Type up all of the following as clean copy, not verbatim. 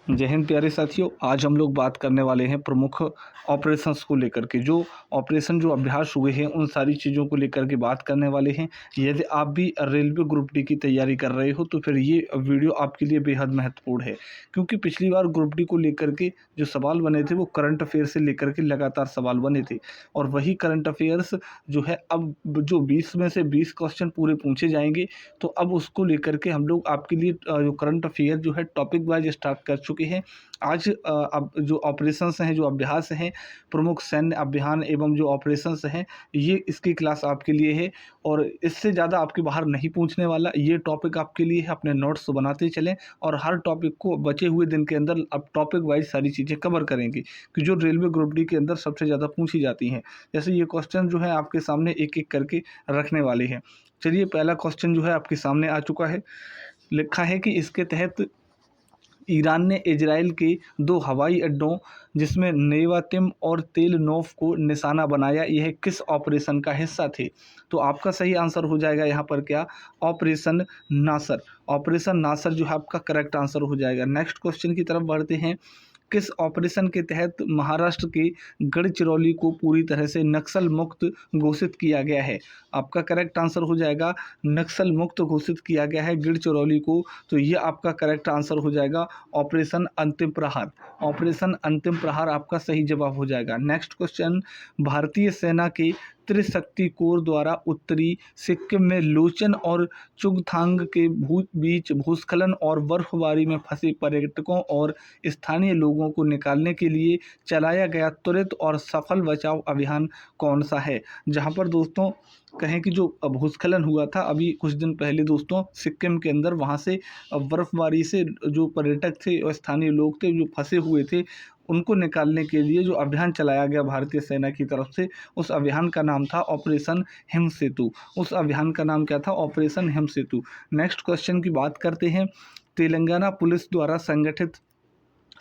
जय हिंद प्यारे साथियों। आज हम लोग बात करने वाले हैं प्रमुख ऑपरेशंस को लेकर के। जो ऑपरेशन जो अभ्यास हुए हैं उन सारी चीज़ों को लेकर के बात करने वाले हैं। यदि आप भी रेलवे ग्रुप डी की तैयारी कर रहे हो तो फिर ये वीडियो आपके लिए बेहद महत्वपूर्ण है, क्योंकि पिछली बार ग्रुप डी को लेकर के जो सवाल बने थे वो करंट अफेयर से लेकर के लगातार सवाल बने थे, और वही करंट अफेयर्स जो है अब जो 20 में से 20 क्वेश्चन पूरे पूछे जाएंगे। तो अब उसको लेकर के हम लोग आपके लिए जो करंट अफेयर जो है टॉपिक वाइज स्टार्ट कर चुके हैं। आज अब जो ऑपरेशंस हैं, जो अभ्यास हैं, प्रमुख सैन्य अभियान एवं जो ऑपरेशंस हैं, ये इसकी क्लास आपके लिए है। और इससे ज़्यादा आपके बाहर नहीं पूछने वाला, ये टॉपिक आपके लिए है। अपने नोट्स बनाते चलें और हर टॉपिक को बचे हुए दिन के अंदर अब टॉपिक वाइज सारी चीज़ें कवर करेंगे कि जो रेलवे ग्रुप डी के अंदर सबसे ज़्यादा पूछी जाती हैं। जैसे ये क्वेश्चन जो है आपके सामने एक एक करके रखने वाले हैं। चलिए, पहला क्वेश्चन जो है आपके सामने आ चुका है। लिखा है कि इसके तहत ईरान ने इजराइल के 2 हवाई अड्डों जिसमें नेवातिम और तेल नोफ को निशाना बनाया, यह किस ऑपरेशन का हिस्सा थे? तो आपका सही आंसर हो जाएगा यहाँ पर क्या? ऑपरेशन नासर। ऑपरेशन नासर जो है आपका करेक्ट आंसर हो जाएगा। नेक्स्ट क्वेश्चन की तरफ बढ़ते हैं। किस ऑपरेशन के तहत महाराष्ट्र के गढ़चिरौली को पूरी तरह से नक्सल मुक्त घोषित किया गया है? आपका करेक्ट आंसर हो जाएगा नक्सल मुक्त घोषित किया गया है गढ़चिरौली को। तो ये आपका करेक्ट आंसर हो जाएगा ऑपरेशन अंतिम प्रहार। ऑपरेशन अंतिम प्रहार आपका सही जवाब हो जाएगा। Next question. भारतीय सेना के त्रिशक्ति कोर द्वारा उत्तरी सिक्किम में लोचन और चुगथांग के बीच भूस्खलन और बर्फबारी में फंसे पर्यटकों और स्थानीय लोगों को निकालने के लिए चलाया गया त्वरित और सफल बचाव अभियान कौन सा है? जहां पर दोस्तों कहें कि जो भूस्खलन हुआ था अभी कुछ दिन पहले दोस्तों सिक्किम के अंदर, वहां से बर्फबारी से जो पर्यटक थे और स्थानीय लोग थे जो फंसे हुए थे, उनको निकालने के लिए जो अभियान चलाया गया भारतीय सेना की तरफ से, उस अभियान का नाम था ऑपरेशन हिम सेतु। उस अभियान का नाम क्या था? ऑपरेशन हिम सेतु। नेक्स्ट क्वेश्चन की बात करते हैं। तेलंगाना पुलिस द्वारा संगठित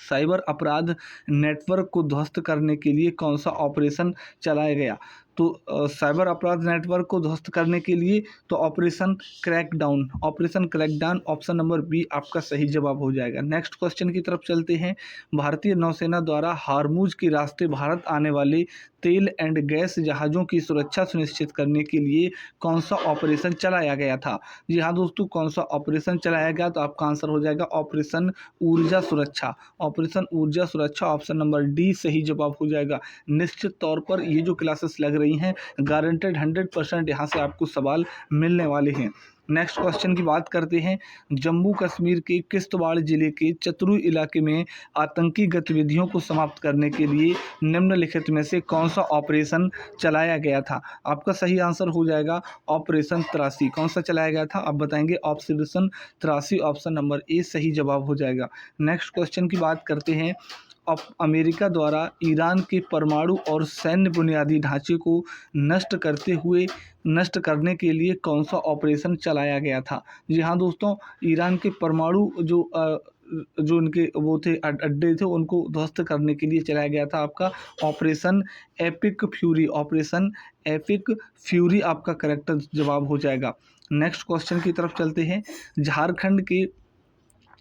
साइबर अपराध नेटवर्क को ध्वस्त करने के लिए कौन सा ऑपरेशन चलाया गया? तो साइबर अपराध नेटवर्क को ध्वस्त करने के लिए तो operation crackdown. Operation crackdown option number B आपका सही जवाब हो जाएगा। नेक्स्ट क्वेश्चन की तरफ चलते हैं। भारतीय नौसेना द्वारा हार्मुज के रास्ते भारत आने वाले तेल एंड गैस जहाज़ों की सुरक्षा सुनिश्चित करने के लिए कौन सा ऑपरेशन चलाया गया था? जी हाँ दोस्तों, कौन सा ऑपरेशन चलाया गया? तो आपका आंसर हो जाएगा ऑपरेशन ऊर्जा सुरक्षा। ऑपरेशन ऊर्जा सुरक्षा ऑप्शन नंबर डी सही जवाब हो जाएगा। निश्चित तौर पर ये जो क्लासेस लग रही हैं, गारंटेड 100% यहाँ से आपको सवाल मिलने वाले हैं। नेक्स्ट क्वेश्चन की बात करते हैं। जम्मू कश्मीर के किश्तवाड़ जिले के चतरू इलाके में आतंकी गतिविधियों को समाप्त करने के लिए निम्नलिखित में से कौन सा ऑपरेशन चलाया गया था? आपका सही आंसर हो जाएगा ऑपरेशन 83। कौन सा चलाया गया था आप बताएंगे? ऑपरेशन 83 ऑप्शन नंबर ए सही जवाब हो जाएगा। नेक्स्ट क्वेश्चन की बात करते हैं। अमेरिका द्वारा ईरान के परमाणु और सैन्य बुनियादी ढांचे को नष्ट करने के लिए कौन सा ऑपरेशन चलाया गया था? जी हाँ दोस्तों, ईरान के परमाणु जो उनके वो थे अड्डे थे, उनको ध्वस्त करने के लिए चलाया गया था आपका operation epic fury. Operation epic fury आपका करेक्ट जवाब हो जाएगा। नेक्स्ट क्वेश्चन की तरफ चलते हैं। झारखंड के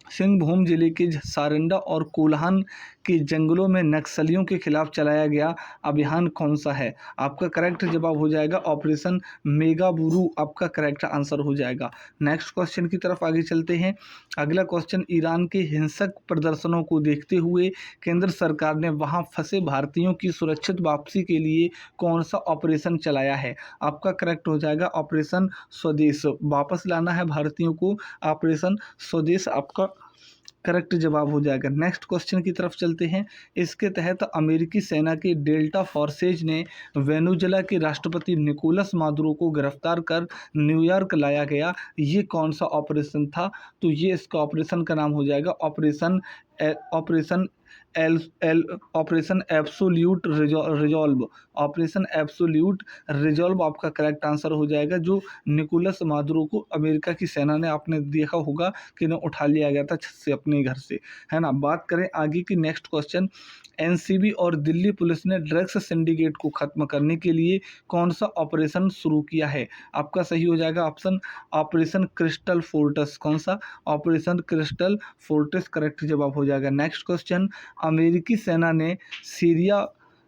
सिंहभूम जिले के सारंडा और कोल्हान के जंगलों में नक्सलियों के खिलाफ चलाया गया अभियान कौन सा है? आपका करेक्ट जवाब हो जाएगा ऑपरेशन मेगाबुरू। आपका करेक्ट आंसर हो जाएगा। नेक्स्ट क्वेश्चन की तरफ आगे चलते हैं। अगला क्वेश्चन। ईरान के हिंसक प्रदर्शनों को देखते हुए केंद्र सरकार ने वहां फंसे भारतीयों की सुरक्षित वापसी के लिए कौन सा ऑपरेशन चलाया है? आपका करेक्ट हो जाएगा ऑपरेशन स्वदेश। वापस लाना है भारतीयों को, ऑपरेशन स्वदेश आपका करेक्ट जवाब हो जाएगा। नेक्स्ट क्वेश्चन की तरफ चलते हैं। इसके तहत अमेरिकी सेना के डेल्टा फोर्सेज ने वेनेजुएला के राष्ट्रपति निकोलस मादुरो को गिरफ्तार कर न्यूयॉर्क लाया गया, ये कौन सा ऑपरेशन था? तो ये इसका ऑपरेशन का नाम हो जाएगा operation operation L L operation absolute resolve. Operation absolute resolve आपका करेक्ट आंसर हो जाएगा। जो निकोलस मादुरो को अमेरिका की सेना ने, आपने देखा होगा कि इन्हें उठा लिया गया था छत से अपने घर से, है ना। बात करें आगे की। Next question. एनसीबी और दिल्ली पुलिस ने ड्रग्स सिंडिकेट को खत्म करने के लिए कौन सा ऑपरेशन शुरू किया है? आपका सही हो जाएगा ऑप्शन ऑपरेशन क्रिस्टल फोर्टिस। कौन सा? ऑपरेशन क्रिस्टल फोर्टिस करेक्ट जवाब हो हो जाएगा। नेक्स्ट क्वेश्चन, अमेरिकी सेना ने सीरिया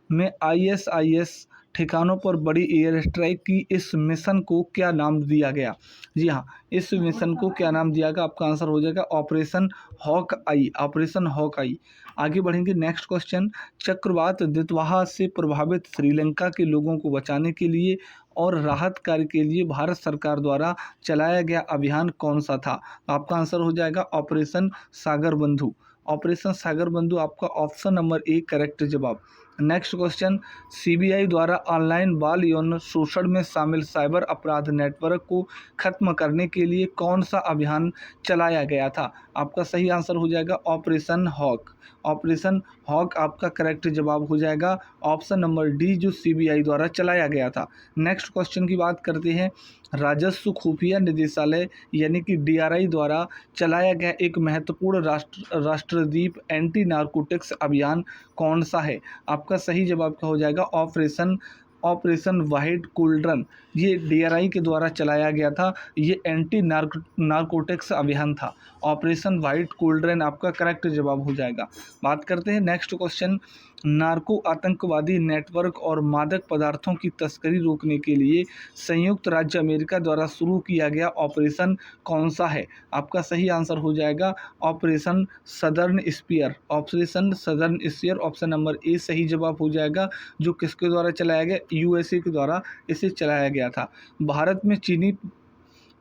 में आईएसआईएस ठिकानों पर बड़ी एयर स्ट्राइक की, इस मिशन को क्या नाम दिया गया? जी हाँ, इस मिशन को क्या नाम दिया गया? आपका आंसर हो जाएगा ऑपरेशन हॉक आई, ऑपरेशन हॉक आई। आगे बढ़ेंगे। नेक्स्ट क्वेश्चन, चक्रवात दितवाहा से प्रभावित श्रीलंका के लोगों को बचाने के लिए और राहत कार्य के लिए भारत सरकार द्वारा चलाया गया अभियान कौन सा था? आपका आंसर हो जाएगा ऑपरेशन सागर बंधु। ऑपरेशन सागर बंधु आपका ऑप्शन नंबर ए करेक्ट जवाब। नेक्स्ट क्वेश्चन, सीबीआई द्वारा ऑनलाइन बाल यौन शोषण में शामिल साइबर अपराध नेटवर्क को खत्म करने के लिए कौन सा अभियान चलाया गया था? आपका सही आंसर हो जाएगा ऑपरेशन हॉक। ऑपरेशन हॉक आपका करेक्ट जवाब हो जाएगा ऑप्शन नंबर डी, जो सीबीआई द्वारा चलाया गया था। नेक्स्ट क्वेश्चन की बात करते हैं। राजस्व खुफिया निदेशालय यानी कि डीआरआई द्वारा चलाया गया एक महत्वपूर्ण राष्ट्रदीप एंटी नारकोटिक्स अभियान कौन सा है? आपका सही जवाब क्या हो जाएगा ऑपरेशन ऑपरेशन वाइट कोल्ड्रन। ये डीआरआई के द्वारा चलाया गया था, ये एंटी नारकोटिक्स अभियान था। ऑपरेशन वाइट कोल्ड्रन आपका करेक्ट जवाब हो जाएगा। बात करते हैं नेक्स्ट क्वेश्चन, नार्को आतंकवादी नेटवर्क और मादक पदार्थों की तस्करी रोकने के लिए संयुक्त राज्य अमेरिका द्वारा शुरू किया गया ऑपरेशन कौन सा है? आपका सही आंसर हो जाएगा operation southern spear. Operation southern spear option number A सही जवाब हो जाएगा, जो किसके द्वारा चलाया गया? यूएसए के द्वारा इसे चलाया गया था। भारत में चीनी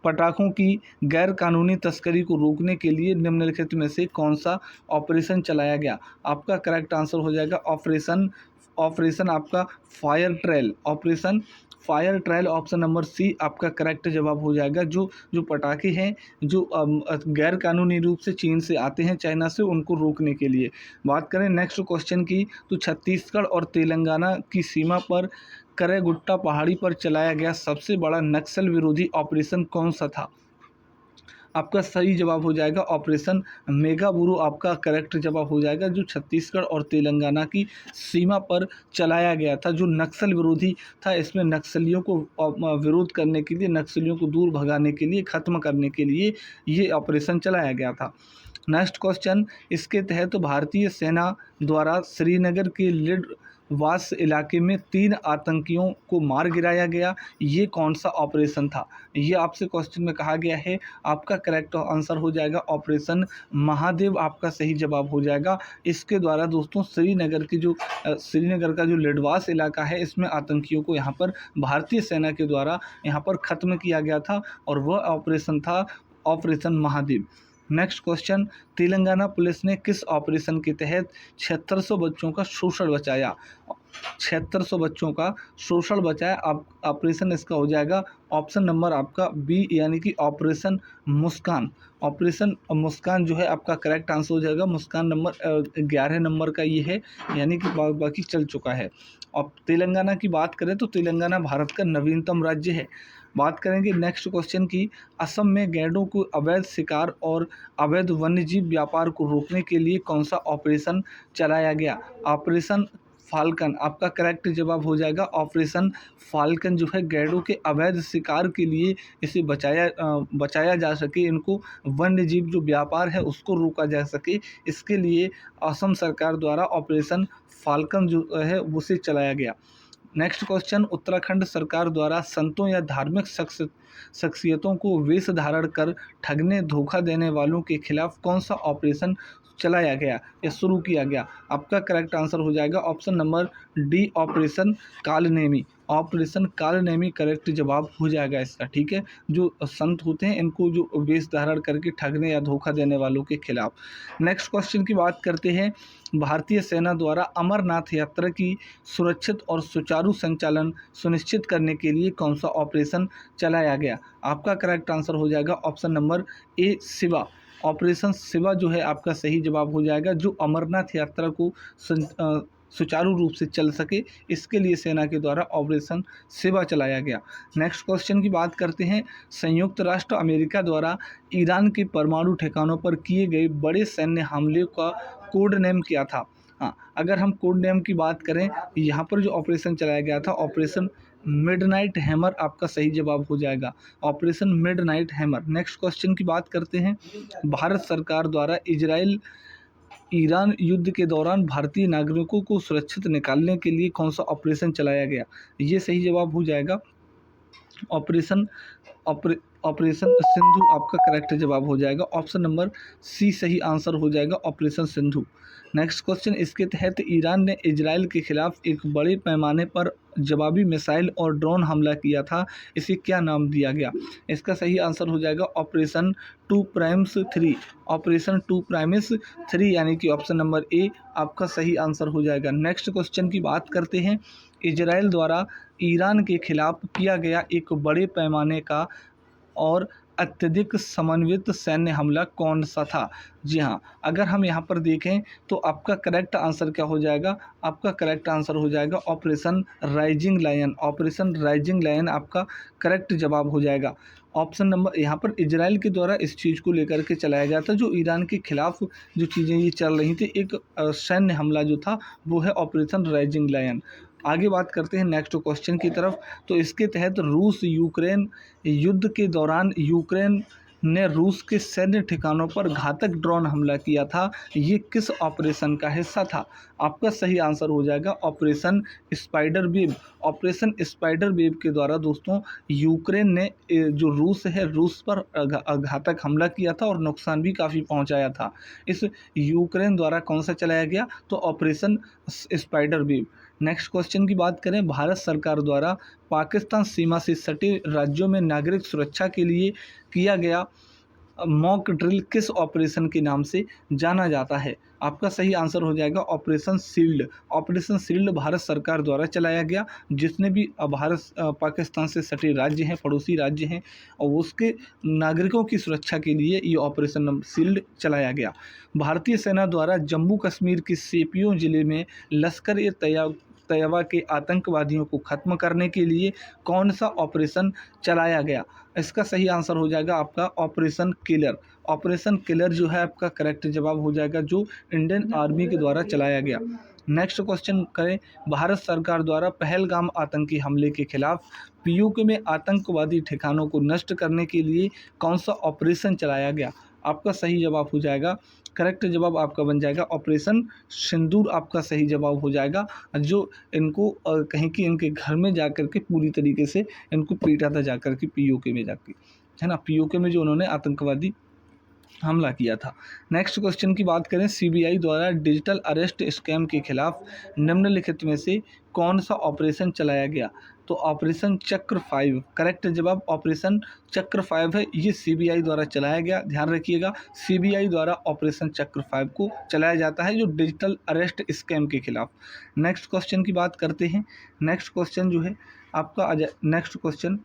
पटाखों की गैर कानूनी तस्करी को रोकने के लिए निम्नलिखित में से कौन सा ऑपरेशन चलाया गया? आपका करेक्ट आंसर हो जाएगा ऑपरेशन ऑपरेशन आपका fire trail. Operation fire trial option number C आपका करेक्ट जवाब हो जाएगा। जो जो पटाखे हैं जो गैर कानूनी रूप से चीन से आते हैं, चाइना से, उनको रोकने के लिए। बात करें नेक्स्ट क्वेश्चन की, तो छत्तीसगढ़ और तेलंगाना की सीमा पर करेगुट्टा पहाड़ी पर चलाया गया सबसे बड़ा नक्सल विरोधी ऑपरेशन कौन सा था? आपका सही जवाब हो जाएगा ऑपरेशन मेगाबुरु आपका करेक्ट जवाब हो जाएगा, जो छत्तीसगढ़ और तेलंगाना की सीमा पर चलाया गया था, जो नक्सल विरोधी था। इसमें नक्सलियों को विरोध करने के लिए, नक्सलियों को दूर भगाने के लिए, ख़त्म करने के लिए ये ऑपरेशन चलाया गया था। नेक्स्ट क्वेश्चन, इसके तहत भारतीय सेना द्वारा श्रीनगर के लिड वास इलाके में 3 आतंकियों को मार गिराया गया, ये कौन सा ऑपरेशन था? ये आपसे क्वेश्चन में कहा गया है। आपका करेक्ट आंसर हो जाएगा ऑपरेशन महादेव, आपका सही जवाब हो जाएगा। इसके द्वारा दोस्तों श्रीनगर की जो श्रीनगर का जो लिडवास इलाका है, इसमें आतंकियों को यहाँ पर भारतीय सेना के द्वारा यहाँ पर ख़त्म किया गया था, और वह ऑपरेशन था operation Mahadev. Next question, Telangana police ने किस ऑपरेशन के तहत 7600 बच्चों का शोषण बचाया? 7600 बच्चों का शोषण बचाया। आप ऑपरेशन इसका हो जाएगा ऑप्शन नंबर आपका बी, यानी कि ऑपरेशन मुस्कान। ऑपरेशन मुस्कान जो है आपका करेक्ट आंसर हो जाएगा। मुस्कान नंबर 11 नंबर का ये है, यानी कि बाकी चल चुका है। अब तेलंगाना की बात करें तो तेलंगाना भारत का नवीनतम राज्य है। बात करेंगे नेक्स्ट क्वेश्चन की, असम में गैंडों को अवैध शिकार और अवैध वन्यजीव व्यापार को रोकने के लिए कौन सा ऑपरेशन चलाया गया? ऑपरेशन फाल्कन आपका करेक्ट जवाब हो जाएगा। ऑपरेशन फाल्कन जो है गैंडों के अवैध शिकार के लिए, इसे बचाया जा सके, इनको वन्य जीव जो व्यापार है उसको रोका जा सके, इसके लिए असम सरकार द्वारा ऑपरेशन फाल्कन जो है उसे चलाया गया। नेक्स्ट क्वेश्चन, उत्तराखंड सरकार द्वारा संतों या धार्मिक शख्सियतों को वेश धारण कर ठगने धोखा देने वालों के खिलाफ कौन सा ऑपरेशन चलाया गया या शुरू किया गया? आपका करेक्ट आंसर हो जाएगा option number D, operation Kalanemi. Operation Kalanemi correct जवाब हो जाएगा इसका, ठीक है। जो संत होते हैं इनको जो वेश धारण करके ठगने या धोखा देने वालों के खिलाफ। नेक्स्ट क्वेश्चन की बात करते हैं, भारतीय सेना द्वारा अमरनाथ यात्रा की सुरक्षित और सुचारू संचालन सुनिश्चित करने के लिए कौन सा ऑपरेशन चलाया गया? आपका करेक्ट आंसर हो जाएगा ऑप्शन नंबर ए, शिवा। ऑपरेशन शिवा जो है आपका सही जवाब हो जाएगा, जो अमरनाथ यात्रा को सुचारू रूप से चल सके, इसके लिए सेना के द्वारा ऑपरेशन शिवा चलाया गया। नेक्स्ट क्वेश्चन की बात करते हैं, संयुक्त राष्ट्र अमेरिका द्वारा ईरान के परमाणु ठिकानों पर किए गए बड़े सैन्य हमले का कोड नेम क्या था? हाँ, अगर हम कोड नेम की बात करें, यहाँ पर जो ऑपरेशन चलाया गया था ऑपरेशन मिडनाइट हैमर आपका सही जवाब हो जाएगा, operation midnight hammer. Next question की बात करते हैं, भारत सरकार द्वारा ईरान युद्ध के दौरान भारतीय नागरिकों को सुरक्षित निकालने के लिए कौन सा ऑपरेशन चलाया गया? ये सही जवाब हो जाएगा ऑपरेशन ऑपरेशन सिंधु आपका करेक्ट जवाब हो जाएगा। ऑप्शन नंबर सी सही आंसर हो जाएगा, ऑपरेशन सिंधु। नेक्स्ट क्वेश्चन, इसके तहत ईरान ने इजराइल के खिलाफ एक बड़े पैमाने पर जवाबी मिसाइल और ड्रोन हमला किया था, इसे क्या नाम दिया गया? इसका सही आंसर हो जाएगा ऑपरेशन 2'3। ऑपरेशन 2'3 यानी कि ऑप्शन नंबर ए आपका सही आंसर हो जाएगा। नेक्स्ट क्वेश्चन की बात करते हैं, इजराइल द्वारा ईरान के खिलाफ किया गया एक बड़े पैमाने का और अत्यधिक समन्वित सैन्य हमला कौन सा था? जी हाँ, अगर हम यहाँ पर देखें तो आपका करेक्ट आंसर क्या हो जाएगा? आपका करेक्ट आंसर हो जाएगा operation rising lion. Operation rising lion आपका करेक्ट जवाब हो जाएगा। ऑप्शन नंबर यहाँ पर इजराइल के द्वारा इस चीज़ को लेकर के चलाया गया था, जो ईरान के खिलाफ जो चीज़ें ये चल रही थी, एक सैन्य हमला जो था वो है ऑपरेशन राइजिंग लायन। आगे बात करते हैं नेक्स्ट क्वेश्चन की तरफ। तो इसके तहत रूस यूक्रेन युद्ध के दौरान यूक्रेन ने रूस के सैन्य ठिकानों पर घातक ड्रोन हमला किया था, ये किस ऑपरेशन का हिस्सा था? आपका सही आंसर हो जाएगा operation spider wave. Operation spider wave के द्वारा दोस्तों यूक्रेन ने जो रूस है, रूस पर घातक हमला किया था और नुकसान भी काफ़ी पहुंचाया था। इस यूक्रेन द्वारा कौन सा चलाया गया? तो operation spider wave. Next question की बात करें, भारत सरकार द्वारा पाकिस्तान सीमा से सटे राज्यों में नागरिक सुरक्षा के लिए किया गया मॉक ड्रिल किस ऑपरेशन के नाम से जाना जाता है? आपका सही आंसर हो जाएगा operation shield. Operation shield Bharat सरकार द्वारा चलाया गया, जितने भी पाकिस्तान से सटे राज्य हैं, पड़ोसी राज्य हैं, और उसके नागरिकों की सुरक्षा के लिए ये ऑपरेशन शील्ड चलाया गया। भारतीय सेना द्वारा जम्मू कश्मीर के शोपियां जिले में लश्कर ए तैयबा के आतंकवादियों को खत्म करने के लिए कौन सा ऑपरेशन चलाया गया? इसका सही आंसर हो जाएगा आपका ऑपरेशन किलर। ऑपरेशन किलर जो है आपका करेक्ट जवाब हो जाएगा, जो इंडियन आर्मी के द्वारा चलाया गया। नेक्स्ट क्वेश्चन करें, भारत सरकार द्वारा पहलगाम आतंकी हमले के खिलाफ पीओके में आतंकवादी ठिकानों को नष्ट करने के लिए कौन सा ऑपरेशन चलाया गया? आपका सही जवाब हो जाएगा, करेक्ट जवाब आपका बन जाएगा ऑपरेशन सिंदूर आपका सही जवाब हो जाएगा, जो इनको कहीं कि इनके घर में जाकर के पूरी तरीके से इनको पीटा था जाकर के पीओके में जाके, है ना, पीओके में जो उन्होंने आतंकवादी हमला किया था। नेक्स्ट क्वेश्चन की बात करें, सीबीआई द्वारा डिजिटल अरेस्ट स्कैम के खिलाफ निम्नलिखित में से कौन सा ऑपरेशन चलाया गया? तो ऑपरेशन चक्र 5 करेक्ट जवाब ऑपरेशन चक्र 5 है, ये सीबीआई द्वारा चलाया गया। ध्यान रखिएगा, सीबीआई द्वारा ऑपरेशन चक्र 5 को चलाया जाता है, जो डिजिटल अरेस्ट स्कैम के खिलाफ। नेक्स्ट क्वेश्चन की बात करते हैं। नेक्स्ट क्वेश्चन जो है आपका नेक्स्ट क्वेश्चन,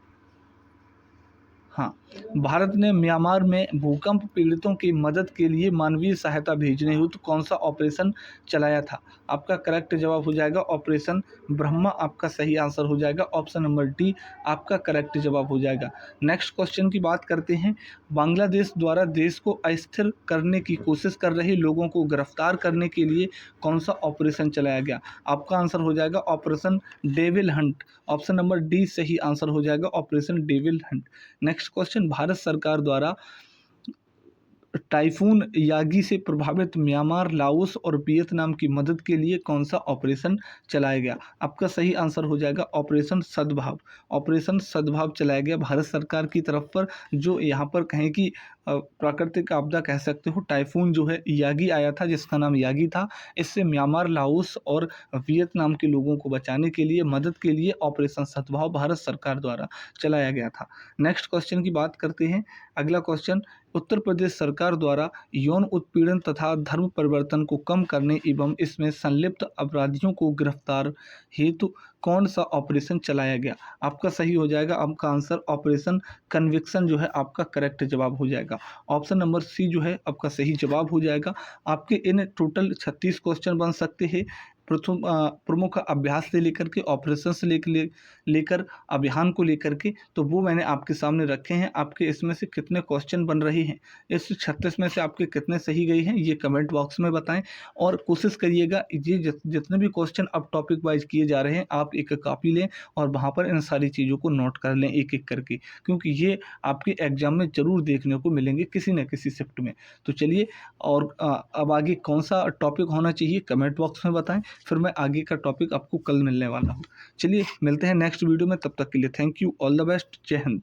हाँ, भारत ने म्यांमार में भूकंप पीड़ितों की मदद के लिए मानवीय सहायता भेजने हेतु कौन सा ऑपरेशन चलाया था? आपका करेक्ट जवाब हो जाएगा ऑपरेशन ब्रह्मा, आपका सही आंसर हो जाएगा ऑप्शन नंबर डी आपका करेक्ट जवाब हो जाएगा। नेक्स्ट क्वेश्चन की बात करते हैं, बांग्लादेश द्वारा देश को अस्थिर करने की कोशिश कर रहे लोगों को गिरफ्तार करने के लिए कौन सा ऑपरेशन चलाया गया? आपका आंसर हो जाएगा operation devil Hunt. Option number D सही आंसर हो जाएगा operation devil Hunt. Next question, Bharat सरकार द्वारा टाइफून यागी से प्रभावित म्यांमार, लाओस और वियतनाम की मदद के लिए कौन सा ऑपरेशन चलाया गया? आपका सही आंसर हो जाएगा ऑपरेशन सद्भाव। ऑपरेशन सद्भाव चलाया गया भारत सरकार की तरफ पर, जो यहाँ पर कहें कि प्राकृतिक आपदा कह सकते हो, टाइफून जो है यागी आया था, जिसका नाम यागी था। इससे म्यांमार, लाओस और वियतनाम के लोगों को बचाने के लिए, मदद के लिए ऑपरेशन सद्भाव भारत सरकार द्वारा चलाया गया था। नेक्स्ट क्वेश्चन की बात करते हैं। अगला क्वेश्चन, उत्तर प्रदेश सरकार द्वारा यौन उत्पीड़न तथा धर्म परिवर्तन को कम करने एवं इसमें संलिप्त अपराधियों को गिरफ्तार हेतु कौन सा ऑपरेशन चलाया गया? आपका सही हो जाएगा आपका आंसर ऑपरेशन कन्विक्शन जो है आपका करेक्ट जवाब हो जाएगा। ऑप्शन नंबर सी जो है आपका सही जवाब हो जाएगा। आपके इन टोटल 36 क्वेश्चन बन सकते हैं। प्रमुख अभ्यास से लेकर के ऑपरेशन से लेकर अभियान को लेकर के, तो वो मैंने आपके सामने रखे हैं। आपके इसमें से कितने क्वेश्चन बन रहे हैं, इस 36 में से आपके कितने सही गए हैं, ये कमेंट बॉक्स में बताएं। और कोशिश करिएगा ये जितने भी क्वेश्चन अब टॉपिक वाइज किए जा रहे हैं, आप एक कापी लें और वहाँ पर इन सारी चीज़ों को नोट कर लें एक एक करके, क्योंकि ये आपके एग्जाम में ज़रूर देखने को मिलेंगे किसी न किसी शिफ्ट में। तो चलिए, और अब आगे कौन सा टॉपिक होना चाहिए कमेंट बॉक्स में बताएं, फिर मैं आगे का टॉपिक आपको कल मिलने वाला हूँ। चलिए मिलते हैं नेक्स्ट वीडियो में, तब तक के लिए thank you, all the best, जय हिंद।